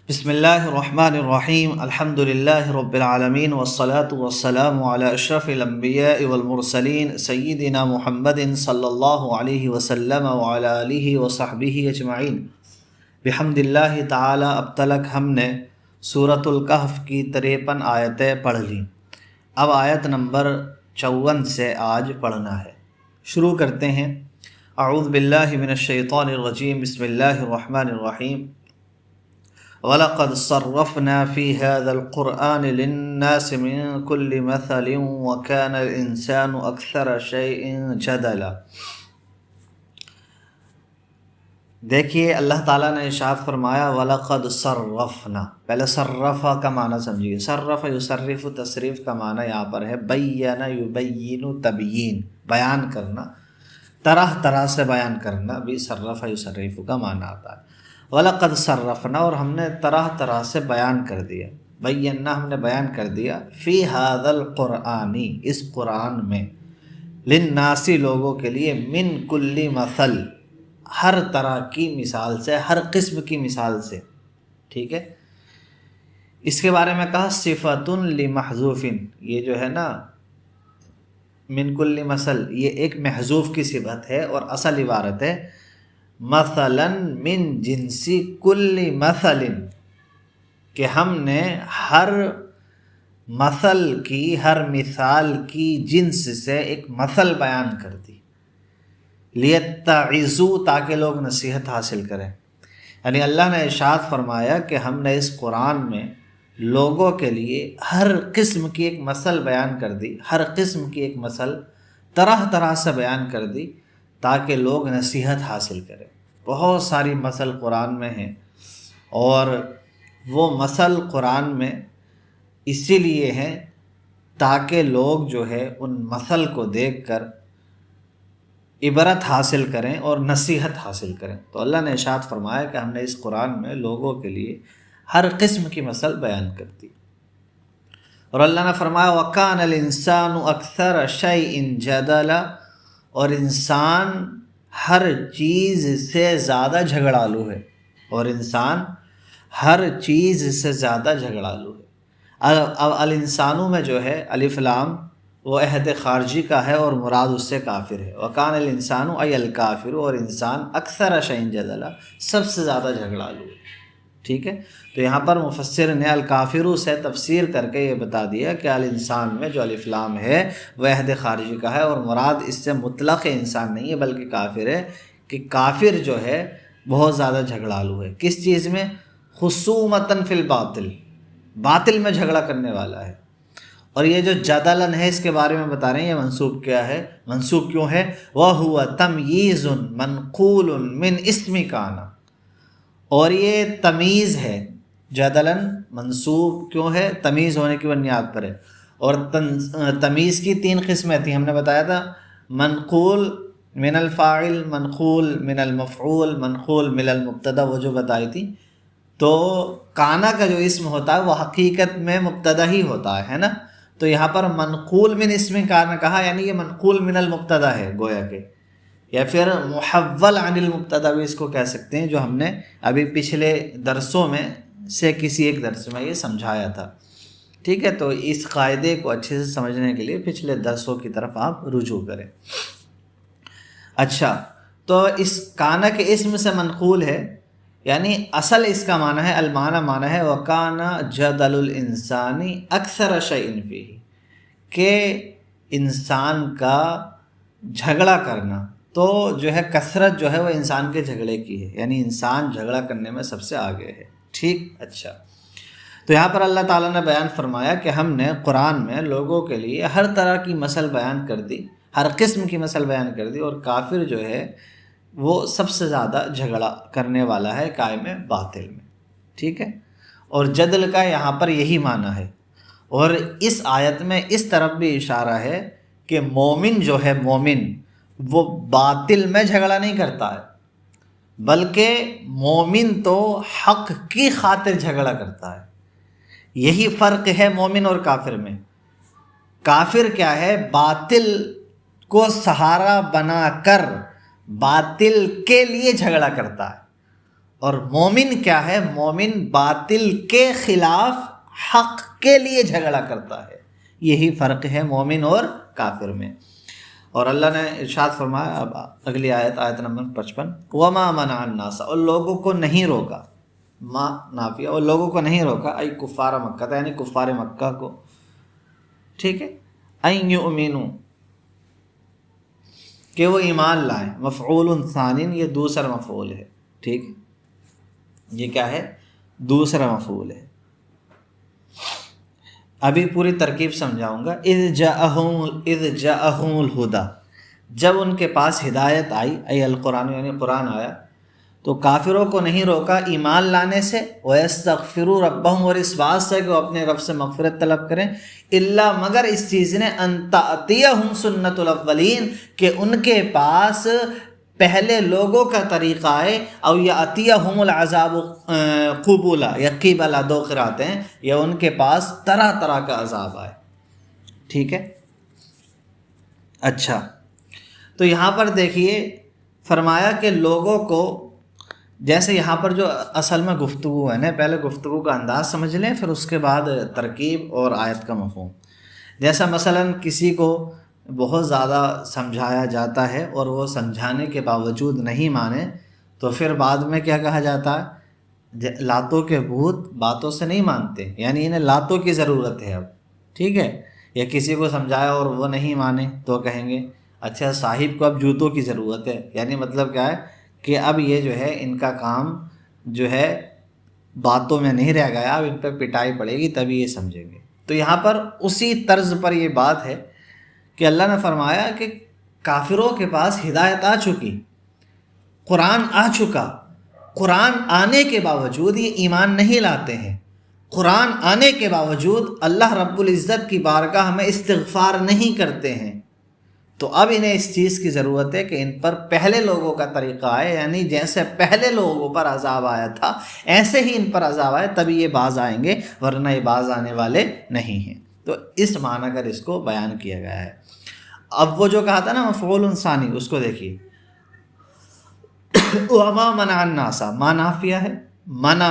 بسم اللہ الرحمن الرحیم الحمد للہ رب العالمین والصلاة والسلام علی اشرف الانبیاء والمرسلین سیدنا محمد صلی اللہ علیہ وسلم وعلی آلہ وصحبہ اجمعین بحمد اللہ تعالی۔ اب تلک ہم نے سورۃ الکہف کی 53 آیتیں پڑھ لیں، اب آیت نمبر 54 سے آج پڑھنا ہے۔ شروع کرتے ہیں۔ اعوذ باللہ من الشیطان الرجیم، بسم اللہ الرحمن الرحیم۔ وَلَقَدْ صَرَّفْنَا فِي هَذَا الْقُرْآنِ لِلنَّاسِ مِنْ كُلِّ مَثَلٍ وَكَانَ الْإِنسَانُ أَكْثَرَ شَيْءٍ جَدَلًا۔ دیکھیے اللہ تعالیٰ نے ارشاد فرمایا وَلَقَدْ صَرَّفْنَا، پہلے صرفہ کا معنی سمجھیے۔ صرف یصرف، تصریف کا معنی یہاں پر ہے بین یبین، تبیین، بیان کرنا، طرح طرح سے بیان کرنا بھی صرف یصرف کا معنی آتا ہے۔ وَلَقَدْ صَرَّفْنَا، اور ہم نے طرح طرح سے بیان کر دیا، بینا ہم نے بیان کر دیا، فی هذا القرآن، اس قرآن میں، للناس لوگوں کے لیے، من کل مثل، ہر طرح کی مثال سے، ہر قسم کی مثال سے، ٹھیک ہے۔ اس کے بارے میں کہا صفۃ لمحذوف، یہ جو ہے نا من کل مثل، یہ ایک محذوف کی صفت ہے اور اصل عبارت ہے مثلا من جنسی کل مثل، کہ ہم نے ہر مثل کی، ہر مثال کی جنس سے ایک مثل بیان کر دی، لیتعظوا، تاکہ لوگ نصیحت حاصل کریں۔ یعنی اللہ نے ارشاد فرمایا کہ ہم نے اس قرآن میں لوگوں کے لیے ہر قسم کی ایک مثل بیان کر دی، ہر قسم کی ایک مثل طرح طرح سے بیان کر دی تاکہ لوگ نصیحت حاصل کریں۔ بہت ساری مثل قرآن میں ہیں، اور وہ مثل قرآن میں اسی لیے ہیں تاکہ لوگ جو ہے ان مثل کو دیکھ کر عبرت حاصل کریں اور نصیحت حاصل کریں۔ تو اللہ نے ارشاد فرمایا کہ ہم نے اس قرآن میں لوگوں کے لیے ہر قسم کی مثل بیان کر دی۔ اور اللہ نے فرمایا وَكَانَ الْإِنسَانُ أَكْثَرَ شَيْءٍ جَدَلًا، اور انسان ہر چیز سے زیادہ جھگڑالو ہے، اور انسان ہر چیز سے زیادہ جھگڑالو ہے۔ اب الانسانوں میں جو ہے الف لام وہ عہد خارجی کا ہے اور مراد اس سے کافر ہے۔ وَكَانَ الْإِنسَانُ أَيَ الْكَافِرُ، اور انسان اکثر شَيْءٍ جَدَلًا، سب سے زیادہ جھگڑالو ہے، ٹھیک ہے۔ تو یہاں پر مفسر نے الکافرو سے تفسیر کر کے یہ بتا دیا کہ الانسان میں جو الف لام ہے وہ عہد خارجی کا ہے، اور مراد اس سے مطلق انسان نہیں ہے بلکہ کافر ہے، کہ کافر جو ہے بہت زیادہ جھگڑالو ہے۔ کس چیز میں؟ خصومتاً فی الباطل، باطل میں جھگڑا کرنے والا ہے۔ اور یہ جو جدلن ہے اس کے بارے میں بتا رہے ہیں، یہ منسوب کیا ہے، منسوب کیوں ہے؟ وَهُوَ تَمْيِيزٌ مَنْقُولٌ مِنْ اسْمِ كَانَ، اور یہ تمیز ہے۔ جدلن منصوب کیوں ہے؟ تمیز ہونے کی بنیاد پر ہے۔ اور تمیز کی 3 قسمیں تھیں، ہم نے بتایا تھا، منقول من الفاعل، منقول من المفعول، منقول من المبتدا، وہ جو بتائی تھی۔ تو کانا کا جو اسم ہوتا ہے وہ حقیقت میں مبتدا ہی ہوتا ہے نا، تو یہاں پر منقول من اسم کانا کہا، یعنی یہ منقول من المبتدا ہے گویا کہ، یا پھر محول عن المبتدا بھی اس کو کہہ سکتے ہیں، جو ہم نے ابھی پچھلے درسوں میں سے کسی ایک درس میں یہ سمجھایا تھا، ٹھیک ہے۔ تو اس قاعدے کو اچھے سے سمجھنے کے لیے پچھلے درسوں کی طرف آپ رجوع کریں۔ اچھا، تو اس کانا کے اسم سے منقول ہے، یعنی اصل اس کا معنی ہے، معنی ہے وَكَانَ جَدَلُ الْإِنسَانِ أَكْثَرَ شَيْءٍ فِيهِ، کہ انسان کا جھگڑا کرنا تو جو ہے کثرت جو ہے وہ انسان کے جھگڑے کی ہے، یعنی انسان جھگڑا کرنے میں سب سے آگے ہے، ٹھیک۔ اچھا، تو یہاں پر اللہ تعالیٰ نے بیان فرمایا کہ ہم نے قرآن میں لوگوں کے لیے ہر طرح کی مثل بیان کر دی، ہر قسم کی مثل بیان کر دی، اور کافر جو ہے وہ سب سے زیادہ جھگڑا کرنے والا ہے قائم باطل میں، ٹھیک ہے۔ اور جدل کا یہاں پر یہی معنی ہے، اور اس آیت میں اس طرف بھی اشارہ ہے کہ مومن جو ہے، مومن وہ باطل میں جھگڑا نہیں کرتا ہے، بلکہ مومن تو حق کی خاطر جھگڑا کرتا ہے۔ یہی فرق ہے مومن اور کافر میں۔ کافر کیا ہے؟ باطل کو سہارا بنا کر باطل کے لیے جھگڑا کرتا ہے، اور مومن کیا ہے؟ مومن باطل کے خلاف حق کے لیے جھگڑا کرتا ہے. یہی فرق ہے مومن اور کافر میں. اور اللہ نے ارشاد فرمایا اب اگلی آیت نمبر 55، وما منع الناس، اور لوگوں کو نہیں روکا، ما نافیہ، اور لوگوں کو نہیں روکا، ای کفار مکہ، یعنی کفار مکہ کو، ٹھیک ہے، ان یؤمنوا، کہ وہ ایمان لائیں. مفعول ثانی، یہ دوسرا مفعول ہے، ٹھیک ہے، یہ کیا ہے؟ دوسرا مفعول ہے. ابھی پوری ترکیب سمجھاؤں گا. اذ جاءہم الہدی، جب ان کے پاس ہدایت آئی، ای القرآن، یعنی قرآن آیا، تو کافروں کو نہیں روکا ایمان لانے سے، وَيَسْتَغْفِرُوا رَبَّهُمْ، اور اس بات سے کہ وہ اپنے رب سے مغفرت طلب کریں، الا مگر اس چیز نے، ان تأتیہم سنت الاولین، کہ ان کے پاس پہلے لوگوں کا طریقہ آئے، او یأتیہم العذاب قبولا، یا قبلا، دو قرأتیں ہیں، یا ان کے پاس طرح طرح کا عذاب آئے. ٹھیک ہے. اچھا، تو یہاں پر دیکھیے فرمایا کہ لوگوں کو، جیسے یہاں پر جو اصل میں گفتگو ہے نا، پہلے گفتگو کا انداز سمجھ لیں، پھر اس کے بعد ترکیب اور آیت کا مفہوم. جیسا مثلا کسی کو بہت زیادہ سمجھایا جاتا ہے اور وہ سمجھانے کے باوجود نہیں مانے، تو پھر بعد میں کیا کہا جاتا ہے؟ لاتوں کے بھوت باتوں سے نہیں مانتے، یعنی انہیں لاتوں کی ضرورت ہے اب. ٹھیک ہے. یا کسی کو سمجھایا اور وہ نہیں مانے تو کہیں گے اچھا صاحب کو اب جوتوں کی ضرورت ہے. یعنی مطلب کیا ہے کہ اب یہ جو ہے ان کا کام جو ہے باتوں میں نہیں رہ گیا، اب ان پہ پٹائی پڑے گی تبھی یہ سمجھیں گے. تو یہاں پر اسی طرز پر یہ بات ہے کہ اللہ نے فرمایا کہ کافروں کے پاس ہدایت آ چکی، قرآن آ چکا، قرآن آنے کے باوجود یہ ایمان نہیں لاتے ہیں. قرآن آنے کے باوجود اللہ رب العزت کی بارگاہ میں استغفار نہیں کرتے ہیں. تو اب انہیں اس چیز کی ضرورت ہے کہ ان پر پہلے لوگوں کا طریقہ آئے، یعنی جیسے پہلے لوگوں پر عذاب آیا تھا ایسے ہی ان پر عذاب آئے، تبھی یہ باز آئیں گے، ورنہ یہ باز آنے والے نہیں ہیں. تو اس معنی کر اس کو بیان کیا گیا ہے. اب وہ جو کہا تھا نا مفعول ثانی، اس کو دیکھیے. وما منع الناس، ما نافیہ ہے، منع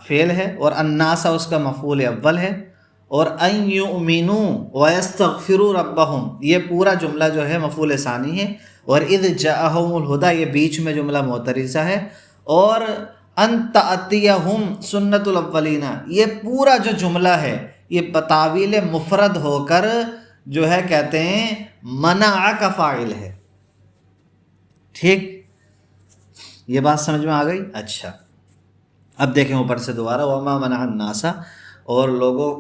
فعل ہے، اور الناس اس کا مفعول اول ہے، اور ان یؤمنوا ویستغفروا ربہم، یہ پورا جملہ جو ہے مفعول ثانی ہے. اور اذ جاءہم الہدی، یہ بیچ میں جملہ معترضہ ہے. اور ان تأتیہم سنت الاولین، یہ پورا جو جملہ ہے یہ بتاویل مفرد ہو کر جو ہے کہتے ہیں منع کا فاعل ہے. ٹھیک، یہ بات سمجھ میں آ گئی؟ اچھا، اب دیکھیں اوپر سے دوبارہ، وما منع الناس، اور لوگوں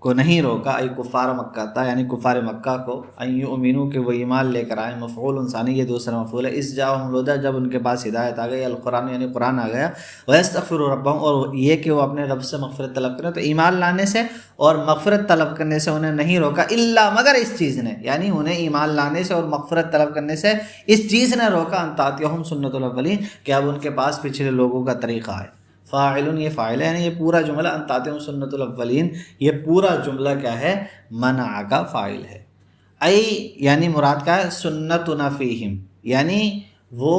کو نہیں روکا، ای کفار مکہ تھا، یعنی کفار مکہ کو، ان یؤمنوا، کہ وہ ایمان لے کر آئے، مفعول ثانی، یہ دوسرا مفعول ہے. اس جاءہم الہدی، جب ان کے پاس ہدایت آ گئی، القرآن یعنی قرآن آ گیا، ویستغفروا ربہم، اور یہ کہ وہ اپنے رب سے مغفرت طلب کریں. تو ایمان لانے سے اور مغفرت طلب کرنے سے انہیں نہیں روکا، الا مگر اس چیز نے، یعنی انہیں ایمان لانے سے اور مغفرت طلب کرنے سے اس چیز نے روکا، ان تأتیہم سنت الاولین، کہ اب ان کے پاس پچھلے لوگوں کا طریقہ ہے. فاعل، یہ فاعل ہے، یعنی یہ پورا جملہ ان تأتیہم سنت الاولین، یہ پورا جملہ کیا ہے؟ منع کا فاعل ہے. ای یعنی مراد کیا ہے؟ سنتنا فیہم، یعنی وہ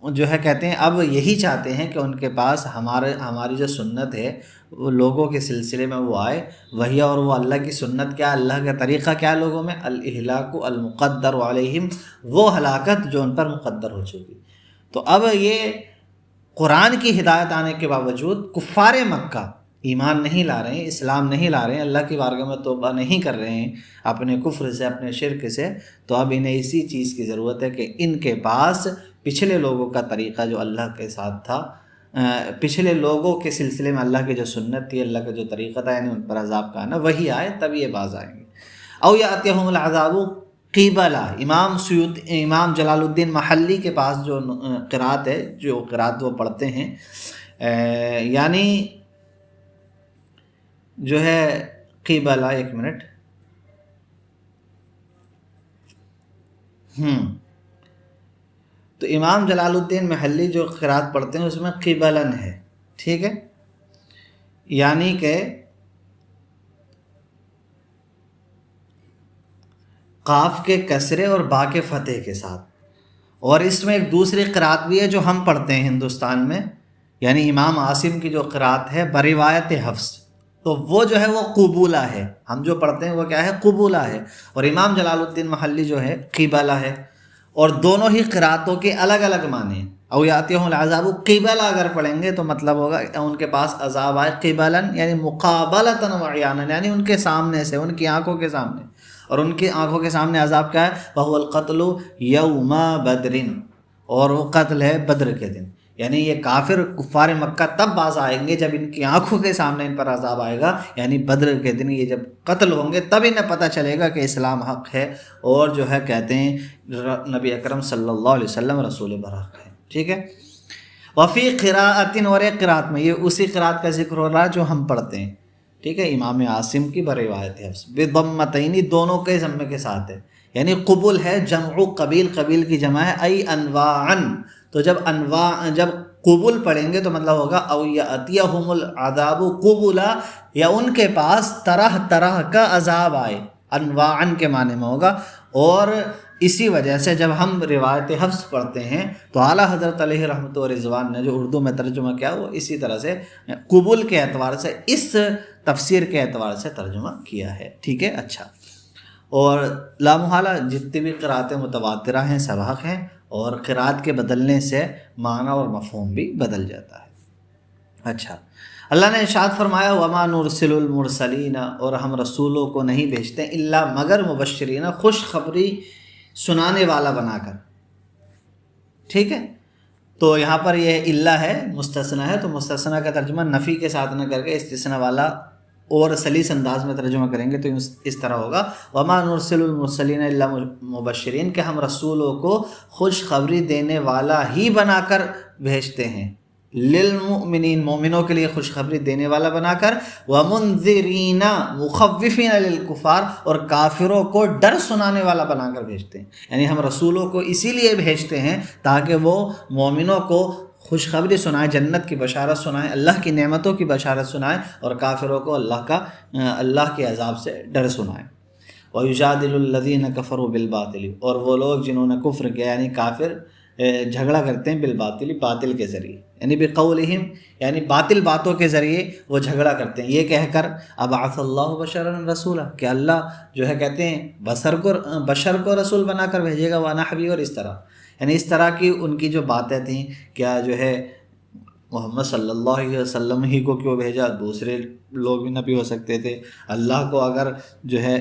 جو ہے کہتے ہیں اب یہی چاہتے ہیں کہ ان کے پاس ہماری جو سنت ہے وہ لوگوں کے سلسلے میں وہ آئے. وہی، اور وہ اللہ کی سنت کیا، اللہ کا طریقہ کیا لوگوں میں؟ الاہلاک المقدر علیہم، وہ ہلاکت جو ان پر مقدر ہو چکی. تو اب یہ قرآن کی ہدایت آنے کے باوجود کفار مکہ ایمان نہیں لا رہے ہیں، اسلام نہیں لا رہے ہیں، اللہ کی بارگاہ میں توبہ نہیں کر رہے ہیں اپنے کفر سے، اپنے شرک سے. تو اب انہیں اسی چیز کی ضرورت ہے کہ ان کے پاس پچھلے لوگوں کا طریقہ جو اللہ کے ساتھ تھا، پچھلے لوگوں کے سلسلے میں اللہ کی جو سنت تھی، اللہ کا جو طریقہ تھا، یعنی ان پر عذاب کا آنا، وہی آئے تب یہ باز آئیں گے. او یاتیہم العذاب قبلا، امام جلال الدین محلی کے پاس جو قرات ہے، جو قرات وہ پڑھتے ہیں، یعنی جو ہے قبلا، ایک منٹ، تو امام جلال الدین محلی جو قرات پڑھتے ہیں اس میں قبلن ہے. ٹھیک ہے، یعنی کہ قاف کے کسرے اور با کے فتح کے ساتھ. اور اس میں ایک دوسری قرات بھی ہے جو ہم پڑھتے ہیں ہندوستان میں، یعنی امام عاصم کی جو قرات ہے بروایت حفص، تو وہ جو ہے وہ قبولہ ہے، ہم جو پڑھتے ہیں وہ کیا ہے؟ قبولہ ہے، اور امام جلال الدین محلی جو ہے قبلہ ہے، اور دونوں ہی قراتوں کے الگ الگ معنی ہیں۔ او یاتیہم العذاب قبلہ اگر پڑھیں گے تو مطلب ہوگا ان کے پاس عذاب آئے قبلاً یعنی مقابلتاً وعیاناً، یعنی ان کے سامنے سے، ان کی آنکھوں کے سامنے، اور ان کی آنکھوں کے سامنے عذاب کیا ہے؟ وَهُوَ الْقَتْلُ يَوْمَ بَدْرٍ، اور وہ قتل ہے بدر کے دن۔ یعنی یہ کافر کفار مکہ تب باز آئیں گے جب ان کی آنکھوں کے سامنے ان پر عذاب آئے گا، یعنی بدر کے دن یہ جب قتل ہوں گے تب انہیں پتہ چلے گا کہ اسلام حق ہے، اور جو ہے کہتے ہیں نبی اکرم صلی اللہ علیہ وسلم رسول برحق ہے۔ ٹھیک ہے، وفی قراءۃ، اور ایک قرات میں، یہ اسی قرات کا ذکر ہو رہا ہے جو ہم پڑھتے ہیں، ٹھیک ہے، امام عاصم کی بروایت حفص، بضمتین، دونوں کے ضمے کے ساتھ ہے، یعنی قبول ہے، جمع قبیل، قبیل کی جمع ہے، ای انواعا، تو جب جب قبول پڑھیں گے تو مطلب ہوگا او یاتیہم العذاب قبلا، یا ان کے پاس طرح طرح کا عذاب آئے، انواعا کے معنی میں ہوگا۔ اور اسی وجہ سے جب ہم روایت حفص پڑھتے ہیں تو اعلیٰ حضرت علیہ رحمۃ و رضوان نے جو اردو میں ترجمہ کیا وہ اسی طرح سے قبول کے اعتبار سے، اس تفسیر کے اعتبار سے ترجمہ کیا ہے۔ ٹھیک ہے، اچھا، اور لامحالہ جتنی بھی قراتیں متواترہ ہیں سب حق ہیں، اور قرات کے بدلنے سے معنی اور مفہوم بھی بدل جاتا ہے۔ اچھا، اللہ نے ارشاد فرمایا وَمَا نُرْسِلُ الْمُرْسَلِينَ، اور ہم رسولوں کو نہیں بھیجتے الا مگر مبشرین، خوشخبری سنانے والا بنا کر۔ ٹھیک ہے، تو یہاں پر یہ الا ہے، مستثنیٰ ہے، تو مستثنیٰ کا ترجمہ نفی کے ساتھ نہ کر کے استثناء والا اور سلیس انداز میں ترجمہ کریں گے تو اس طرح ہوگا وَمَا نُرْسِلُ الْمُرْسَلِينَ إِلَّا مُبَشِّرِينَ، کہ ہم رسولوں کو خوشخبری دینے والا ہی بنا کر بھیجتے ہیں، للمؤمنین، مومنوں کے لیے خوشخبری دینے والا بنا کر، وَمُنذِرِينَ مُخَوِّفِينَ لِلْكُفَّارِ، اور کافروں کو ڈر سنانے والا بنا کر بھیجتے ہیں۔ یعنی ہم رسولوں کو اسی لیے بھیجتے ہیں تاکہ وہ مومنوں کو خوشخبری سنائیں، جنت کی بشارت سنائیں، اللہ کی نعمتوں کی بشارت سنائیں، اور کافروں کو اللہ کے عذاب سے ڈر سنائیں۔ وَيُجَادِلُ الَّذِينَ كَفَرُوا بِالْبَاطِلِ، اور وہ لوگ جنہوں نے کفر کیا یعنی کافر جھگڑا کرتے ہیں، بالباطل، باطل کے ذریعے، یعنی بقولہم، یعنی باطل باتوں کے ذریعے وہ جھگڑا کرتے ہیں، یہ کہہ کر ابعث اللہ بشرا رسولا، کہ اللہ جو ہے کہتے ہیں بشر کو رسول بنا کر بھیجے گا، ونحوی، اور اس طرح، یعنی اس طرح کی ان کی جو باتیں تھیں، کیا جو ہے محمد صلی اللہ علیہ وسلم ہی کو کیوں بھیجا، دوسرے لوگ بھی نبی ہو سکتے تھے، اللہ کو اگر جو ہے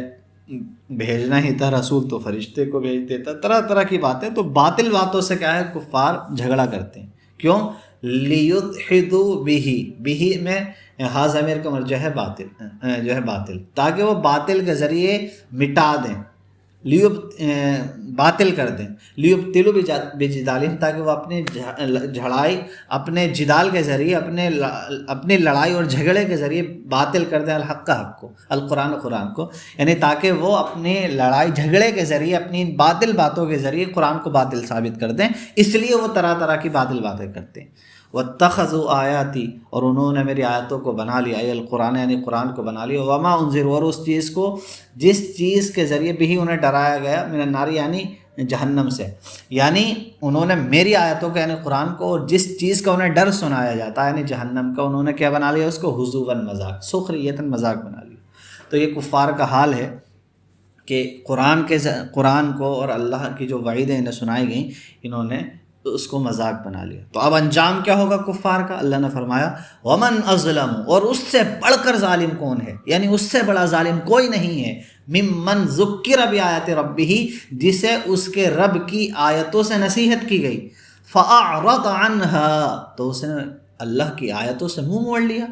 بھیجنا ہی تھا رسول تو فرشتے کو بھیج دیتا، طرح طرح کی باتیں۔ تو باطل باتوں سے کیا ہے کفار جھگڑا کرتے ہیں، کیوں؟ لیدحضوا بہ میں ہا ضمیر کا مرجع ہے باطل، تاکہ وہ باطل کے ذریعے مٹا دیں، باطل کر دیں، لیبطلوا بجدالہم، تاکہ وہ اپنے جدال کے ذریعے، اپنی لڑائی اور جھگڑے کے ذریعے باطل کر دیں الحق کا حق کو، قرآن کو، یعنی تاکہ وہ اپنے لڑائی جھگڑے کے ذریعے، اپنی باطل باتوں کے ذریعے قرآن کو باطل ثابت کر دیں، اس لیے وہ طرح طرح کی باطل باتیں کرتے ہیں۔ وَاتَّخَذُوا آیاتی، اور انہوں نے میری آیتوں کو بنا لیا، القرآن یعنی قرآن کو بنا لیا، وما انذروا، اور اس چیز کو جس چیز کے ذریعے بھی انہیں ڈرایا گیا، من النار یعنی جہنم سے، یعنی انہوں نے میری آیتوں کو یعنی قرآن کو، اور جس چیز کا انہیں ڈر سنایا جاتا ہے یعنی جہنم کا، انہوں نے کیا بنا لیا اس کو؟ حضوا، مذاق، سخریۃ، مذاق بنا لیا۔ تو یہ کفار کا حال ہے کہ قرآن کو اور اللہ کی جو وعیدیں انہیں سنائی گئیں انہوں نے اس کو مذاق بنا لیا۔ تو اب انجام کیا ہوگا کفار کا؟ اللہ نے فرمایا ومن اظلم، اور اس سے بڑھ کر ظالم کون ہے، یعنی اس سے بڑا ظالم کوئی نہیں ہے، ممن ذکر بآیات ربہ، جسے اس کے رب کی آیتوں سے نصیحت کی گئی، فاعرض عنها، تو اس نے اللہ کی آیتوں سے منہ موڑ لیا،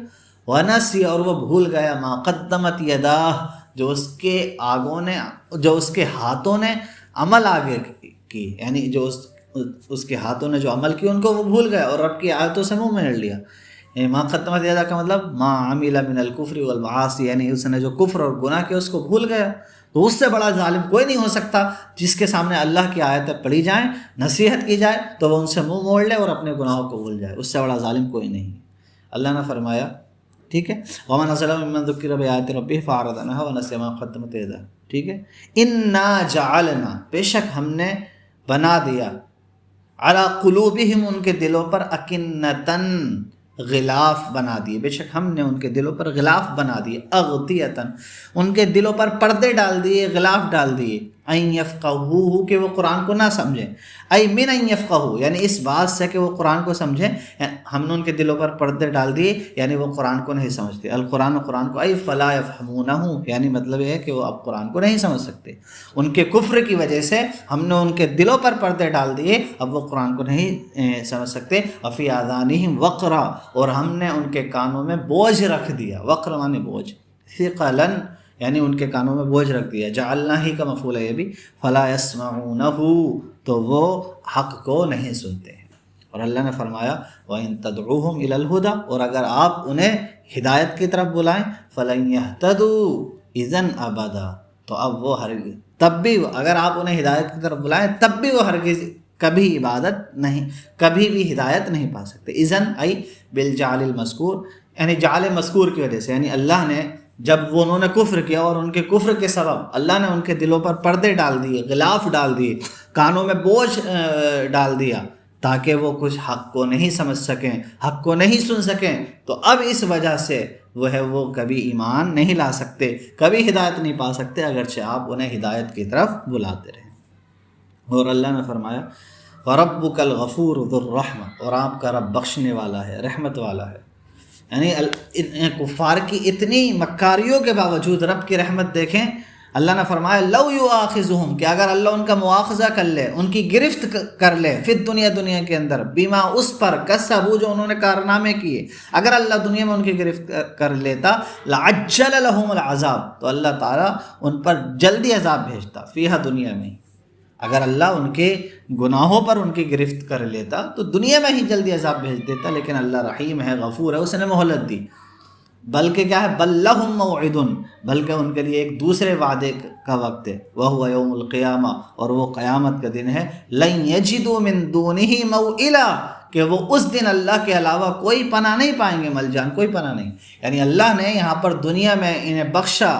ونسی، اور وہ بھول گیا، ما قدمت یداہ، جو اس کے ہاتھوں نے عمل آگے کی، یعنی جو اس کے ہاتھوں نے جو عمل کی ان کو وہ بھول گیا اور رب کی آیتوں سے منہ موڑ لیا۔ ما قدمت یداہ کا مطلب ما عمل من الکفر والمعاصی، یعنی اس نے جو کفر اور گناہ کیا اس کو بھول گیا۔ تو اس سے بڑا ظالم کوئی نہیں ہو سکتا جس کے سامنے اللہ کی آیتیں پڑھی جائیں، نصیحت کی جائے تو وہ ان سے منہ موڑ لے اور اپنے گناہوں کو بھول جائے، اس سے بڑا ظالم کوئی نہیں۔ اللہ نے فرمایا، ٹھیک ہے، ومن اظلم ممن ذکر بآیات ربہ فاعرض عنها ونسی ما قدمت یداہ، ٹھیک ہے۔ انا جعلنا، بے شک ہم نے بنا دیا، علی قلوبہم، ان کے دلوں پر، اکنتن، غلاف بنا دیے، بے شک ہم نے ان کے دلوں پر غلاف بنا دیے، اغطیتاً ان کے دلوں پر پردے ڈال دیے، غلاف ڈال دیے، ان یفقہوہ کہ وہ قرآن کو نہ سمجھیں، ای من ان یفقہو یعنی اس بات سے کہ وہ قرآن کو سمجھیں، ہم نے ان کے دلوں پر پردے ڈال دیے یعنی وہ قرآن کو نہیں سمجھتے، القرآن قرآن کو، ای فلا یفہمونہ یعنی مطلب یہ ہے کہ وہ اب قرآن کو نہیں سمجھ سکتے، ان کے کفر کی وجہ سے ہم نے ان کے دلوں پر پردے ڈال دیے، اب وہ قرآن کو نہیں سمجھ سکتے، وفی آذانہم وقرا اور ہم نے ان کے کانوں میں بوجھ رکھ دیا، وقر معنی بوجھ، ثقلا یعنی ان کے کانوں میں بوجھ رکھ دیا، جعلنا ہی کا مفعول ہے یہ بھی، فلا یسمعونہ تو وہ حق کو نہیں سنتے ہیں۔ اور اللہ نے فرمایا وَإِن تَدْعُوهُمْ إِلَى الْهُدَى اور اگر آپ انہیں ہدایت کی طرف بلائیں فَلَن يَهْتَدُوا إِذًا أَبَدًا تو اب وہ ہرگز تب بھی اگر آپ انہیں ہدایت کی طرف بلائیں تب بھی وہ ہرگز کبھی عبادت نہیں، کبھی بھی ہدایت نہیں پا سکتے، اذن ای بالجعل المذکور یعنی جعل مذکور کی وجہ سے، یعنی اللہ نے جب وہ انہوں نے کفر کیا اور ان کے کفر کے سبب اللہ نے ان کے دلوں پر پردے ڈال دیے، غلاف ڈال دیے، کانوں میں بوجھ ڈال دیا تاکہ وہ کچھ حق کو نہیں سمجھ سکیں، حق کو نہیں سن سکیں، تو اب اس وجہ سے وہ کبھی ایمان نہیں لا سکتے، کبھی ہدایت نہیں پا سکتے اگرچہ آپ انہیں ہدایت کی طرف بلاتے رہیں۔ اور اللہ نے فرمایا وَرَبُّكَ الْغَفُورُ ذُو الرَّحْمَةِ اور آپ کا رب بخشنے والا ہے، رحمت والا ہے، یعنی کفار کی اتنی مکاریوں کے باوجود رب کی رحمت دیکھیں، اللہ نے فرمایا لو یؤاخذہم کہ اگر اللہ ان کا مواخذہ کر لے، ان کی گرفت کر لے، فی دنیا کے اندر، بیما اس پر کسبوا جو انہوں نے کارنامے کیے، اگر اللہ دنیا میں ان کی گرفت کر لیتا لعجل لہم العذاب تو اللہ تعالیٰ ان پر جلدی عذاب بھیجتا، فیہا دنیا میں، اگر اللہ ان کے گناہوں پر ان کی گرفت کر لیتا تو دنیا میں ہی جلدی عذاب بھیج دیتا، لیکن اللہ رحیم ہے، غفور ہے، اس نے مہلت دی، بلکہ کیا ہے بل لہم موعد بلکہ ان کے لیے ایک دوسرے وعدے کا وقت ہے، وہو یوم القیامہ اور وہ قیامت کا دن ہے، لن یجدوا من دونہ موئلا کہ وہ اس دن اللہ کے علاوہ کوئی پناہ نہیں پائیں گے، ملجان کوئی پناہ نہیں، یعنی اللہ نے یہاں پر دنیا میں انہیں بخشا،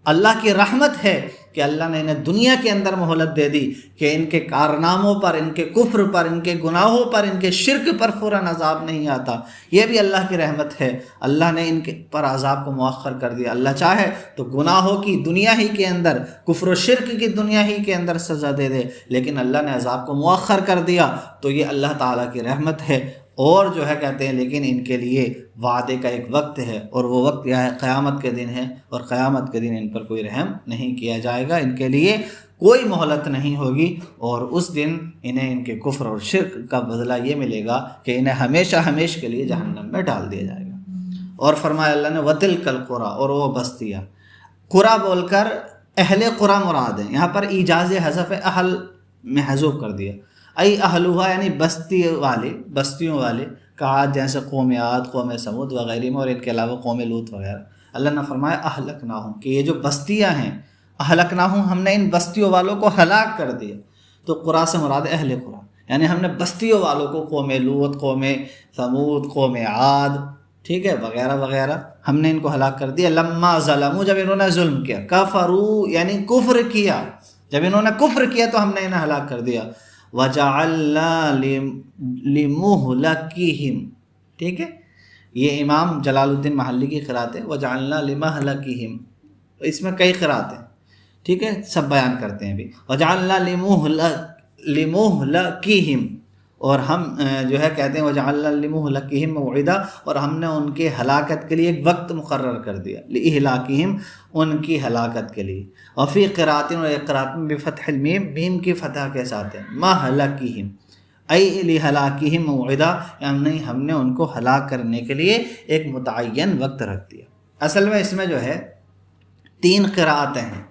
اللہ کی رحمت ہے کہ اللہ نے انہیں دنیا کے اندر مہلت دے دی کہ ان کے کارناموں پر، ان کے کفر پر، ان کے گناہوں پر، ان کے شرک پر فوراً عذاب نہیں آتا، یہ بھی اللہ کی رحمت ہے، اللہ نے ان کے پر عذاب کو مؤخر کر دیا، اللہ چاہے تو گناہوں کی دنیا ہی کے اندر، کفر و شرک کی دنیا ہی کے اندر سزا دے دے، لیکن اللہ نے عذاب کو مؤخر کر دیا تو یہ اللہ تعالیٰ کی رحمت ہے، اور جو ہے کہتے ہیں لیکن ان کے لیے وعدے کا ایک وقت ہے، اور وہ وقت کیا ہے قیامت کے دن ہے، اور قیامت کے دن ان پر کوئی رحم نہیں کیا جائے گا، ان کے لیے کوئی مہلت نہیں ہوگی، اور اس دن انہیں ان کے کفر اور شرک کا بدلہ یہ ملے گا کہ انہیں ہمیشہ ہمیشہ کے لیے جہنم میں ڈال دیا جائے گا۔ اور فرمایا اللہ نے وَتِلْكَ الْقُرَىٰ اور وہ بستیاں، قرا بول کر اہل قرا مراد ہیں، یہاں پر ایجاز حذف اہل میں حذف کر دیا، ای اہلوہا یعنی بستی والے، بستیوں والے، کہا جیسے قوم عاد، قوم سمود وغیرہ میں، اور ان کے علاوہ قوم لوط وغیرہ، اللہ نے فرمایا اہلکناہم کہ یہ جو بستیاں ہیں، اہلکناہم ہم نے ان بستیوں والوں کو ہلاک کر دیا، تو قرا سے مراد اہل قرا، یعنی ہم نے بستیوں والوں کو، قوم لوط، قوم سمود، قوم عاد، ٹھیک ہے، وغیرہ وغیرہ، ہم نے ان کو ہلاک کر دیا، لما ظلموا جب انہوں نے ظلم کیا، کفروا یعنی کفر کیا، جب انہوں نے کفر کیا تو ہم نے انہیں ہلاک کر دیا، وَجَعَلْنَا لِمُهْلَكِهِمْ ٹھیک ہے، یہ امام جلال الدین محلی کی قرات ہے، وَجَعَلْنَا لِمَهْلَكِهِمْ، اس میں کئی قرات ہیں، ٹھیک ہے، سب بیان کرتے ہیں بھی، وَجَعَلْنَا لِمُهْلَكِهِمْ اور ہم جو ہے کہتے ہیں وَجَعَلْنَا لِمُهْلَكِهِمْ مَوْعِدًا اور ہم نے ان کے ہلاکت کے لیے ایک وقت مقرر کر دیا، لِإِهْلَاكِهِمْ ان کی ہلاکت کے لیے، وفی قرات اور ایک قرات میں بفتح المیم، میم کی فتح کے ساتھ ہے، مَهْلَكِهِمْ ای لِهْلَاكِهِمْ مَوْعِدًا یعنی ہم نے ان کو ہلاک کرنے کے لیے ایک متعین وقت رکھ دیا۔ اصل میں اس میں جو ہے 3 قراتیں ہیں،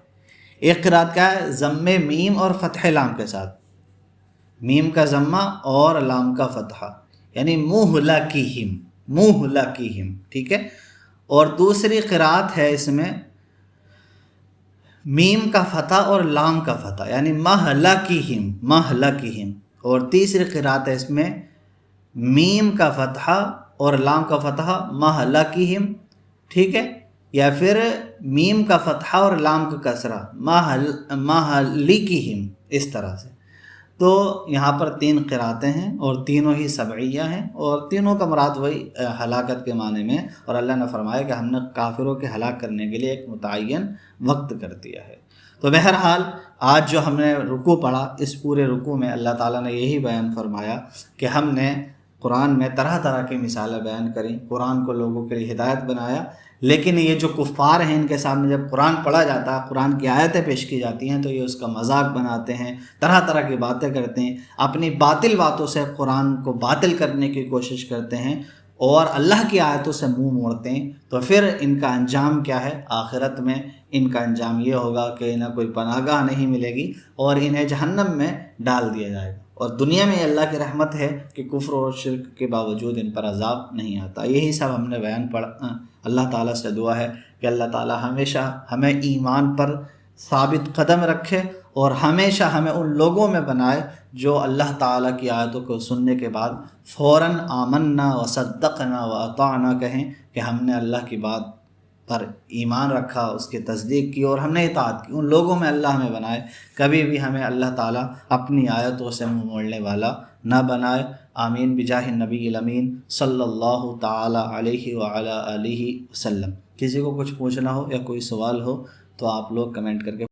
ایک قرات کا ہے ضم میم اور فتح لام کے ساتھ، میم کا ضمہ اور لام کا فتحہ، یعنی مہلکہم، مہلکہم، ٹھیک ہے، اور دوسری قرات ہے اس میں میم کا فتح اور لام کا فتح، یعنی مہلکہم، مہلکہم، اور تیسری قرات ہے اس میں میم کا فتحہ اور لام کا فتحہ مہلکہم، ٹھیک ہے، یا پھر میم کا فتحہ اور لام کا کسرہ مہلکہم، اس طرح سے، تو یہاں پر 3 قراتیں ہیں اور تینوں ہی سبعیہ ہیں، اور تینوں کا مراد وہی ہلاکت کے معنی میں، اور اللہ نے فرمایا کہ ہم نے کافروں کے ہلاک کرنے کے لیے ایک متعین وقت کر دیا ہے۔ تو بہرحال آج جو ہم نے رکوع پڑھا، اس پورے رکوع میں اللہ تعالیٰ نے یہی بیان فرمایا کہ ہم نے قرآن میں طرح طرح کی مثالیں بیان کریں، قرآن کو لوگوں کے لیے ہدایت بنایا، لیکن یہ جو کفار ہیں ان کے سامنے جب قرآن پڑھا جاتا ہے، قرآن کی آیتیں پیش کی جاتی ہیں، تو یہ اس کا مذاق بناتے ہیں، طرح طرح کی باتیں کرتے ہیں، اپنی باطل باتوں سے قرآن کو باطل کرنے کی کوشش کرتے ہیں اور اللہ کی آیتوں سے منہ موڑتے ہیں۔ تو پھر ان کا انجام کیا ہے؟ آخرت میں ان کا انجام یہ ہوگا کہ انہیں کوئی پناہ گاہ نہیں ملے گی اور انہیں جہنم میں ڈال دیا جائے گا، اور دنیا میں اللہ کی رحمت ہے کہ کفر اور شرک کے باوجود ان پر عذاب نہیں آتا۔ یہی سب ہم نے بیان پڑھا۔ اللہ تعالیٰ سے دعا ہے کہ اللہ تعالیٰ ہمیشہ ہمیں ایمان پر ثابت قدم رکھے اور ہمیشہ ہمیں ان لوگوں میں بنائے جو اللہ تعالیٰ کی آیتوں کو سننے کے بعد فوراً آمنا و صدقنا و اطعنا کہیں کہ ہم نے اللہ کی بات پر ایمان رکھا، اس کی تصدیق کی اور ہم نے اطاعت کی۔ ان لوگوں میں اللہ ہمیں بنائے، کبھی بھی ہمیں اللہ تعالیٰ اپنی آیتوں سے منہ موڑنے والا نہ بنائے۔ آمین بجاہ النبی الامین صلی اللہ تعالی علیہ وعلی آلہ وسلم۔ کسی کو کچھ پوچھنا ہو یا کوئی سوال ہو تو آپ لوگ کمنٹ کر کے